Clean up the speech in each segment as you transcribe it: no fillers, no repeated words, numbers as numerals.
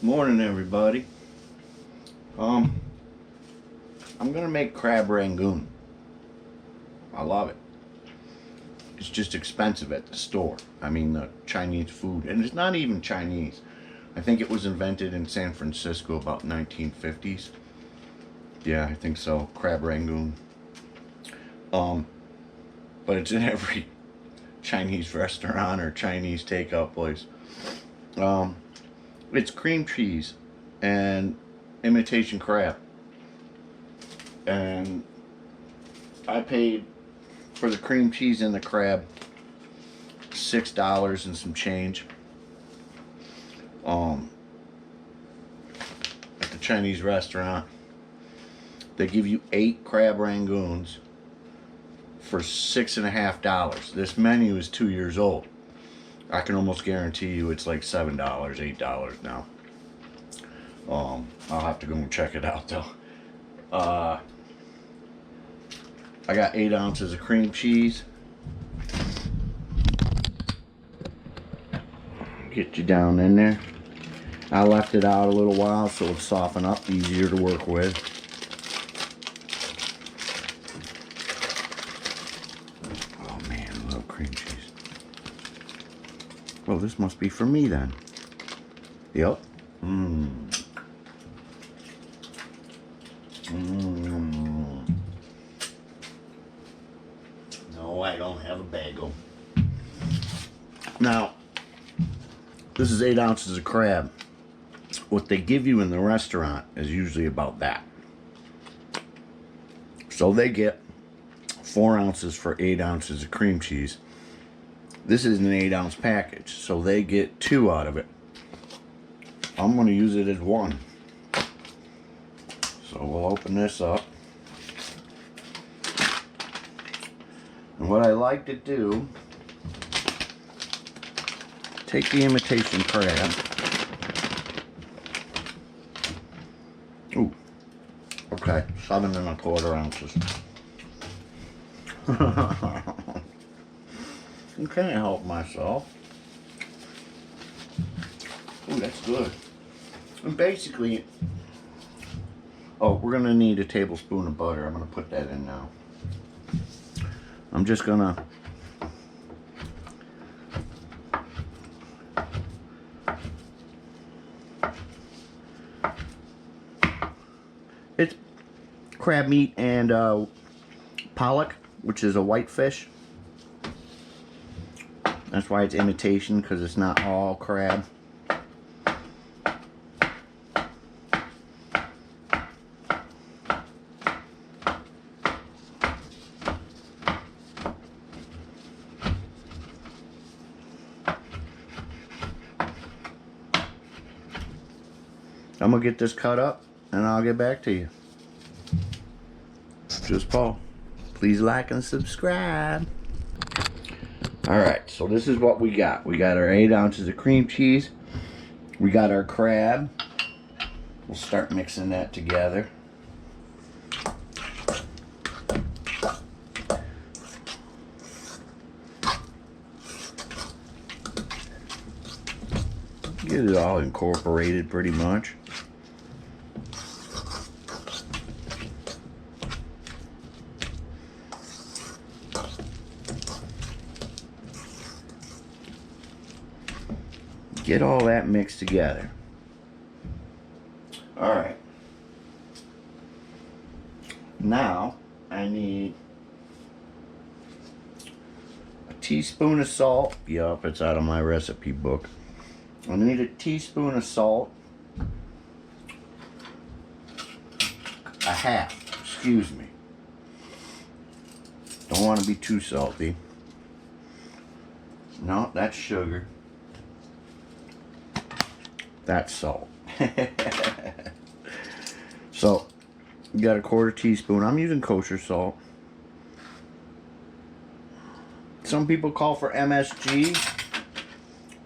Morning, everybody. I'm gonna make crab rangoon. I love it. It's just expensive at the store. I mean, the Chinese food, and it's not even Chinese. I think it was invented in San Francisco about 1950s. Yeah, I think so. Crab rangoon. But it's in every Chinese restaurant or Chinese takeout place. It's cream cheese and imitation crab, and I paid for the cream cheese and the crab $6 and some change at the Chinese restaurant. They give you 8 crab rangoons for $6.50. This menu is 2 years old. I can almost guarantee you it's like $7, $8 now. I'll have to go and check it out though. I got 8 ounces of cream cheese. Get you down in there. I left it out a little while so it'll soften up, easier to work with. Oh man, I love cream cheese. Well, this must be for me then. Yep. No, I don't have a bagel. Now, this is 8 ounces of crab. What they give you in the restaurant is usually about that. So they get 4 ounces for 8 ounces of cream cheese. This is an 8-ounce package, so they get 2 out of it. I'm going to use it as 1. So we'll open this up. And what I like to do, take the imitation crab. Ooh, okay, 7 1/4 ounces. I can't help myself. Ooh, that's good. And basically, oh, we're gonna need a tablespoon of butter. I'm gonna put that in now. I'm just gonna it's crab meat and pollock, which is a white fish. That's why it's imitation, because it's not all crab. I'm gonna get this cut up and I'll get back to you. Just Paul. Please like and subscribe. Alright, so this is what we got. We got our 8 ounces of cream cheese. We got our crab. We'll start mixing that together. Get it all incorporated pretty much. Get all that mixed together. Alright. Now, I need a teaspoon of salt. Yup, it's out of my recipe book. I need a teaspoon of salt. A half, excuse me. Don't want to be too salty. No, that's sugar. That's salt. So, you got a 1/4 teaspoon. I'm using kosher salt. Some people call for MSG,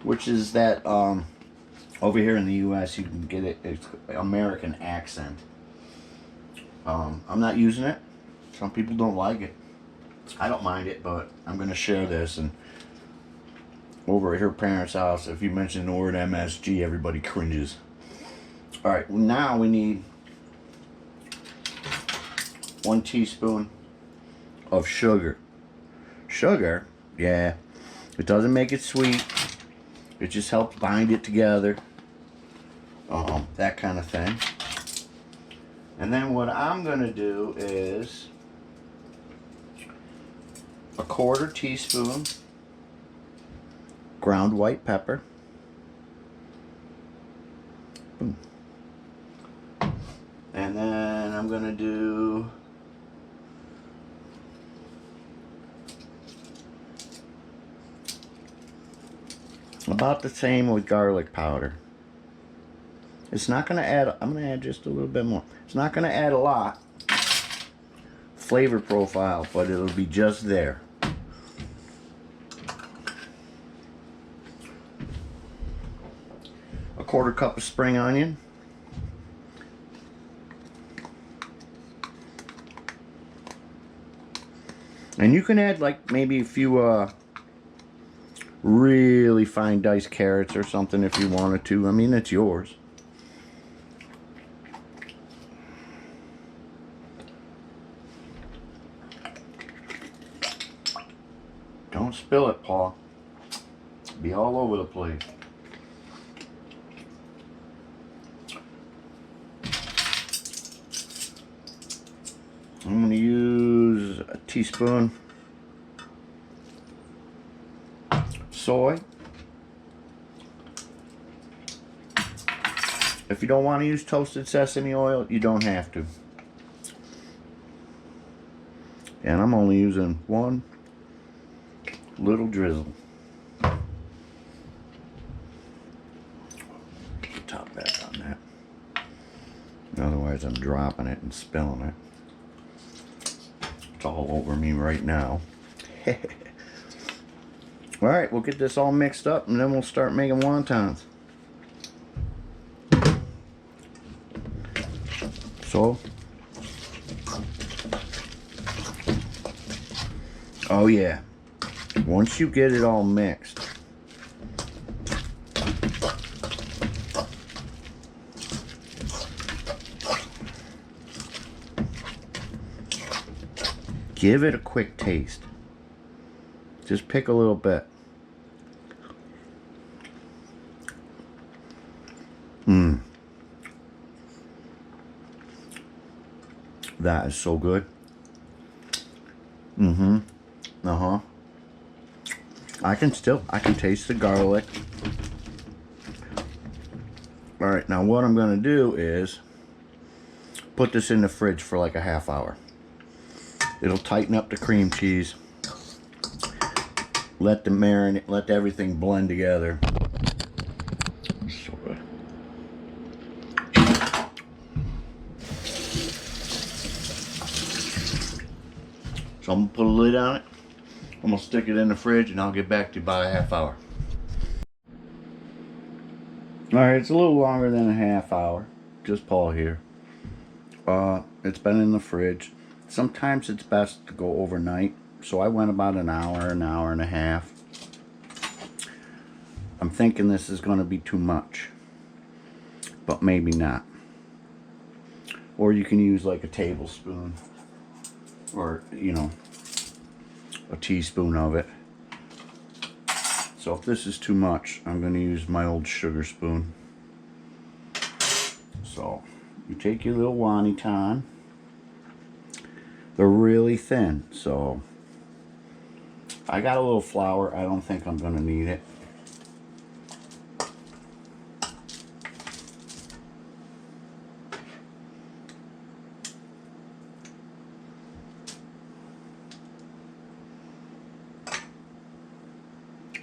which is that over here in the US you can get it. It's American accent. I'm not using it. Some people don't like it. I don't mind it, but I'm gonna share this. And over at her parents' house, if you mention the word MSG, everybody cringes. All right, now we need 1 teaspoon of sugar. Sugar, yeah, it doesn't make it sweet. It just helps bind it together. That kind of thing. And then what I'm gonna do is a 1/4 teaspoon ground white pepper. Boom. And then I'm gonna do about the same with garlic powder. It's not gonna add, I'm gonna add just a little bit more. It's not gonna add a lot flavor profile, but it'll be just there. A 1/4 cup of spring onion. And you can add like maybe a few really fine diced carrots or something if you wanted to. I mean, it's yours. Don't spill it, Paul. It'll be all over the place. I'm going to use a teaspoon soy. If you don't want to use toasted sesame oil, you don't have to. And I'm only using 1 little drizzle. Top back on that. Otherwise I'm dropping it and spilling it. It's all over me right now. Alright, we'll get this all mixed up and then we'll start making wontons. So, oh yeah, once you get it all mixed, give it a quick taste. Just pick a little bit. That is so good. I can taste the garlic. Alright, now what I'm going to do is put this in the fridge for like a ½ hour. It'll tighten up the cream cheese. Let the marinade, let everything blend together. So good. So I'm going to put a lid on it. I'm going to stick it in the fridge and I'll get back to you about a ½ hour. Alright, it's a little longer than a ½ hour. Just Paul here. It's been in the fridge. Sometimes it's best to go overnight. So I went about an hour and a half. I'm thinking this is going to be too much. But maybe not. Or you can use like a tablespoon. Or, you know, a teaspoon of it. So if this is too much, I'm going to use my old sugar spoon. So you take your little wonton. They're really thin, so I got a little flour. I don't think I'm going to need it.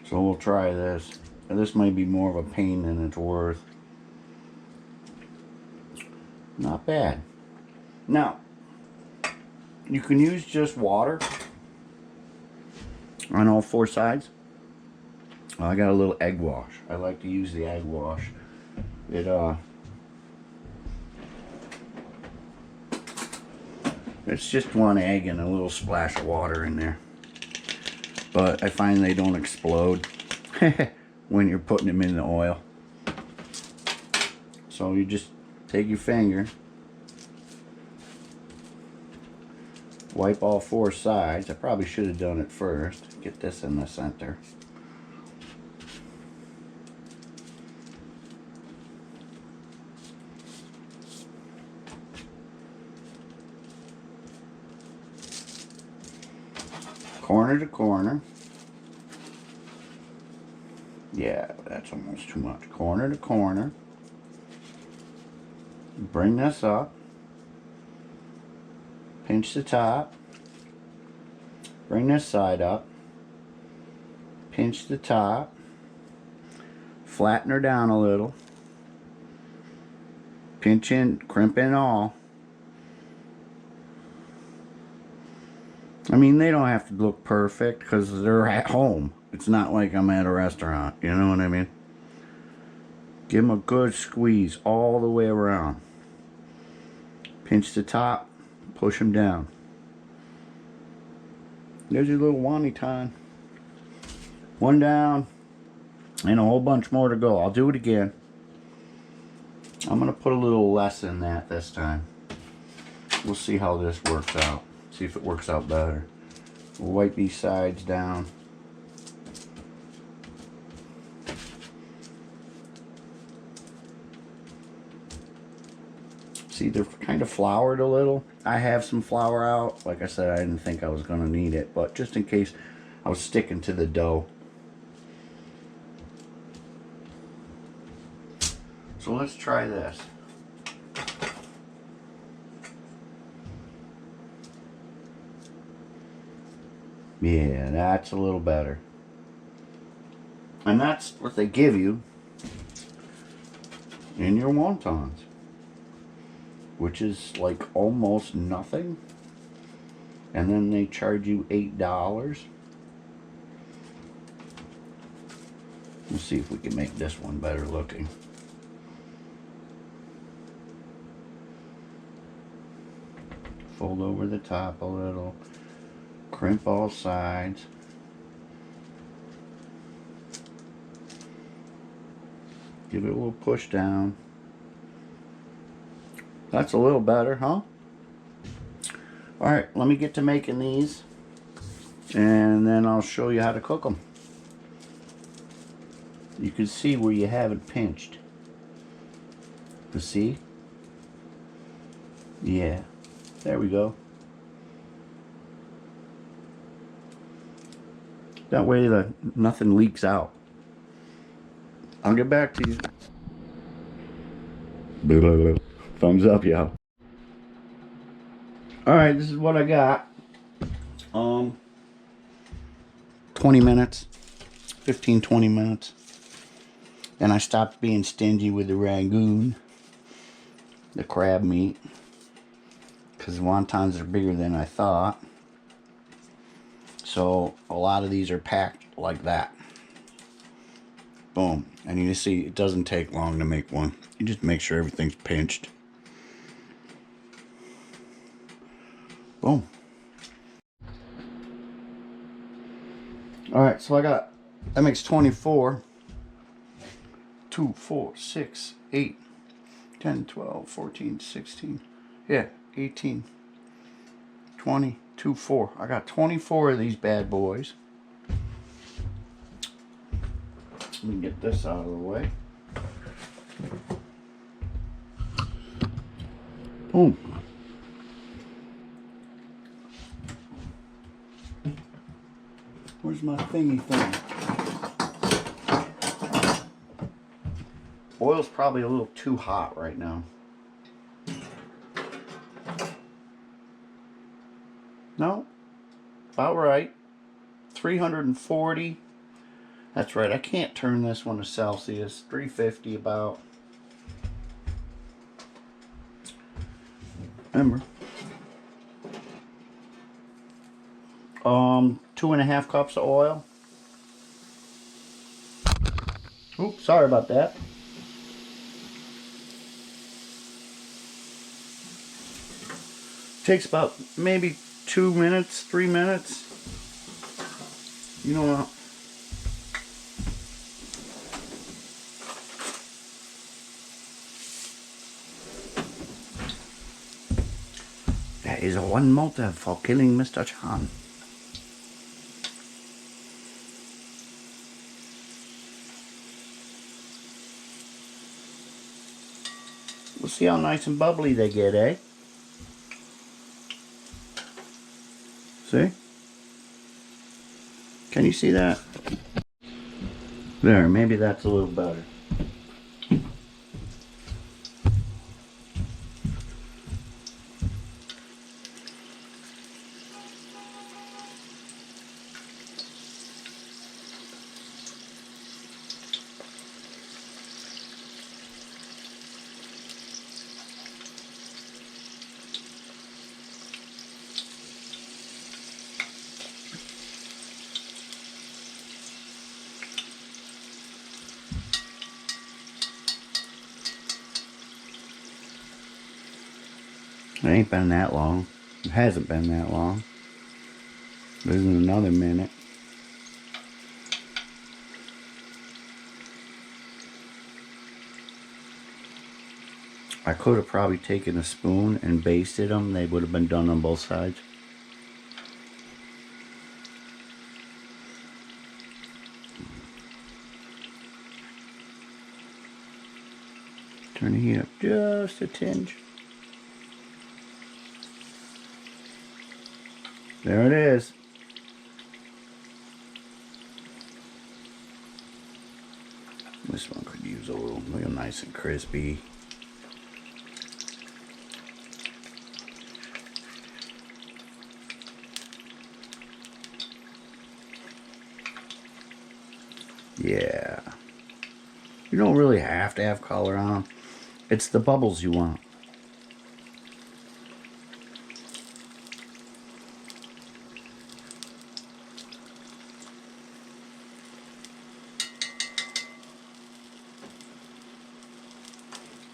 So we'll try this. And this might be more of a pain than it's worth. Not bad. Now, you can use just water on all 4 sides. I got a little egg wash. I like to use the egg wash. It's just 1 egg and a little splash of water in there. But I find they don't explode when you're putting them in the oil. So you just take your finger, wipe all 4 sides. I probably should have done it first. Get this in the center. Corner to corner. Yeah, that's almost too much. Corner to corner. Bring this up. Pinch the top. Bring this side up. Pinch the top. Flatten her down a little. Pinch in, crimp in all. I mean, they don't have to look perfect because they're at home. It's not like I'm at a restaurant, you know what I mean? Give them a good squeeze all the way around. Pinch the top, push them down. There's your little wonton. One down, and a whole bunch more to go. I'll do it again. I'm going to put a little less in that this time. We'll see how this works out. See if it works out better. We'll wipe these sides down. See, they're kind of floured a little. I have some flour out. Like I said, I didn't think I was going to need it, but just in case I was sticking to the dough. So let's try this. Yeah, that's a little better. And that's what they give you in your wontons, which is like almost nothing. And then they charge you $8. Let's see if we can make this one better looking. Fold over the top a little. Crimp all sides. Give it a little push down. That's a little better, huh? Alright, let me get to making these, and then I'll show you how to cook them. You can see where you have it pinched. You see? Yeah. There we go. That way nothing leaks out. I'll get back to you. Thumbs up, y'all. Alright, this is what I got. 20 minutes. 15-20 minutes. And I stopped being stingy with the Rangoon. The crab meat. Because wontons are bigger than I thought. So a lot of these are packed like that. Boom. And you see, it doesn't take long to make one. You just make sure everything's pinched. Boom. Alright, so I got, that makes 24. 2, 4, 6, 8, 10, 12, 14, 16. Yeah, 18, 20, 2, 4. I got 24 of these bad boys. Let me get this out of the way. Boom. Where's my thingy thing? Oil's probably a little too hot right now. No, about right. 340. That's right, I can't turn this one to Celsius. 350 about. Remember. 2.5 cups of oil. Oops, sorry about that. Takes about maybe 2 minutes, 3 minutes. You know what? is one motive for killing Mr. Chan. We'll see how nice and bubbly they get, eh? See? Can you see that? There, maybe that's a little better. It ain't been that long. It hasn't been that long. There's another minute. I could have probably taken a spoon and basted them. They would have been done on both sides. Turn the heat up just a tinge. There it is. This one could use a little nice and crispy. Yeah. You don't really have to have color on them. It's the bubbles you want.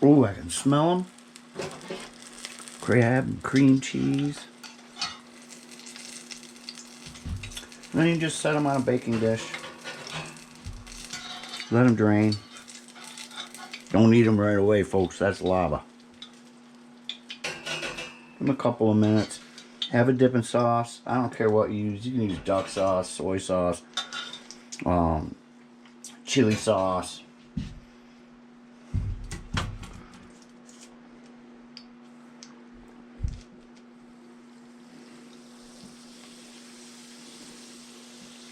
Ooh, I can smell them. Crab and cream cheese. And then you just set them on a baking dish. Let them drain. Don't eat them right away, folks. That's lava. Give them a couple of minutes. Have a dipping sauce. I don't care what you use. You can use duck sauce, soy sauce, chili sauce.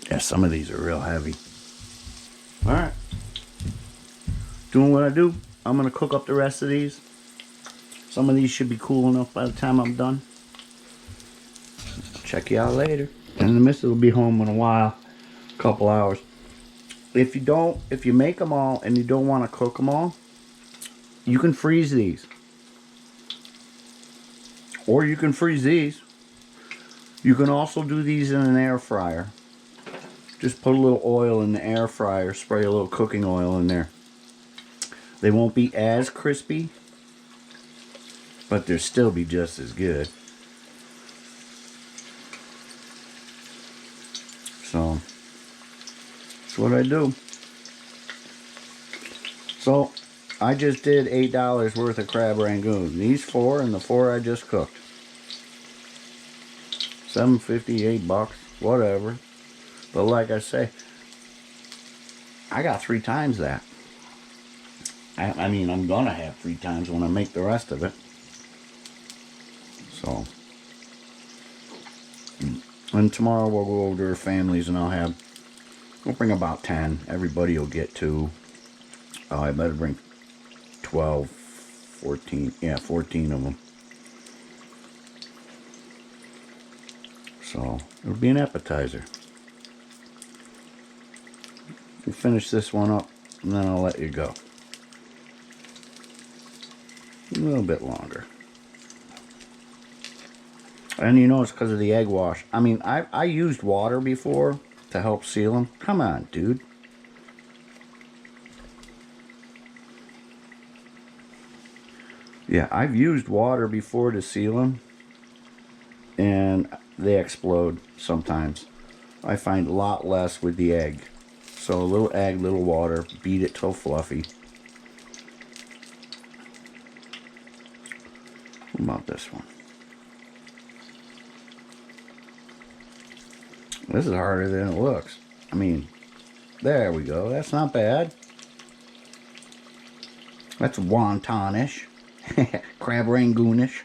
Yeah, some of these are real heavy. Alright. Doing what I do. I'm going to cook up the rest of these. Some of these should be cool enough by the time I'm done. Check you out later. And the missus will be home in a while. A couple hours. If you make them all and you don't want to cook them all, you can freeze these. Or you can freeze these. You can also do these in an air fryer. Just put a little oil in the air fryer, spray a little cooking oil in there. They won't be as crispy, but they'll still be just as good. So, that's what I do. So, I just did $8 worth of crab rangoon. These 4 and the 4 I just cooked. $7.50, $8, whatever. But like I say, I got 3 times that. I mean, I'm gonna have 3 times when I make the rest of it. So, and tomorrow we'll go over to our families and we'll bring about 10. Everybody will get 2. I better bring 12, 14, yeah, 14 of them. So, it'll be an appetizer. We'll finish this one up and then I'll let you go. A little bit longer. And you know it's because of the egg wash. I mean, I used water before to help seal them. Come on, dude. Yeah, I've used water before to seal them. And they explode sometimes. I find a lot less with the egg. So a little egg, little water, beat it till fluffy. What about this one? This is harder than it looks. I mean, there we go. That's not bad. That's wontonish. Crab rangoonish.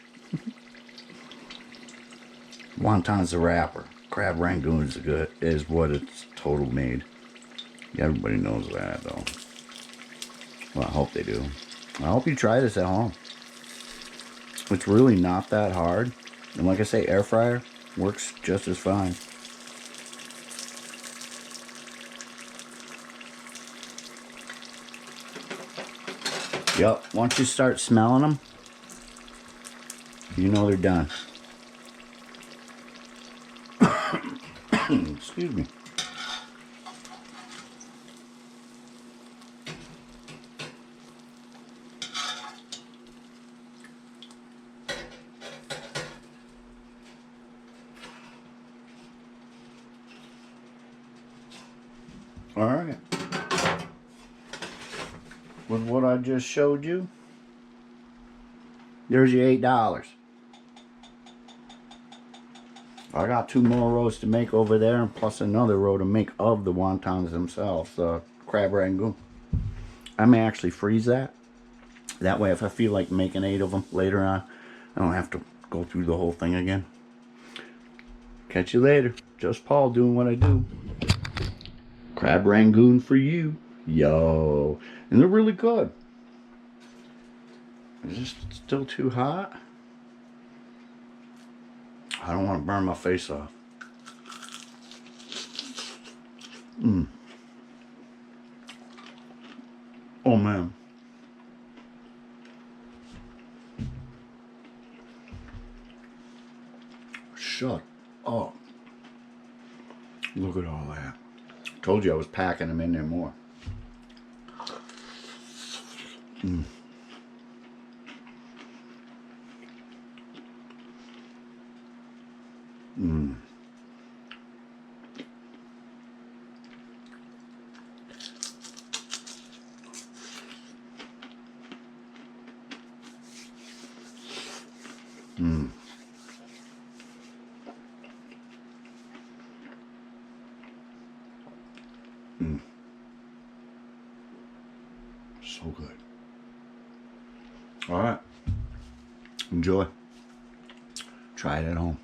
Wonton's the wrapper. Crab rangoon is what it's total made. Everybody knows that though. Well, I hope they do. I hope you try this at home. It's really not that hard. And like I say, air fryer works just as fine. Yep, once you start smelling them, you know they're done. Excuse me. All right. With what I just showed you, there's your $8. I got 2 more rows to make over there, and plus another row to make of the wontons themselves, the crab rangoon. I may actually freeze that. That way, if I feel like making 8 of them later on, I don't have to go through the whole thing again. Catch you later. Just Paul doing what I do. Crab rangoon for you. Yo. And they're really good. Is this still too hot? I don't want to burn my face off. Oh man. Shut up. Look at all that. Told you I was packing them in there more. Mmm. Mmm. Mmm. Mmm. So good. All right. Enjoy. Try it at home.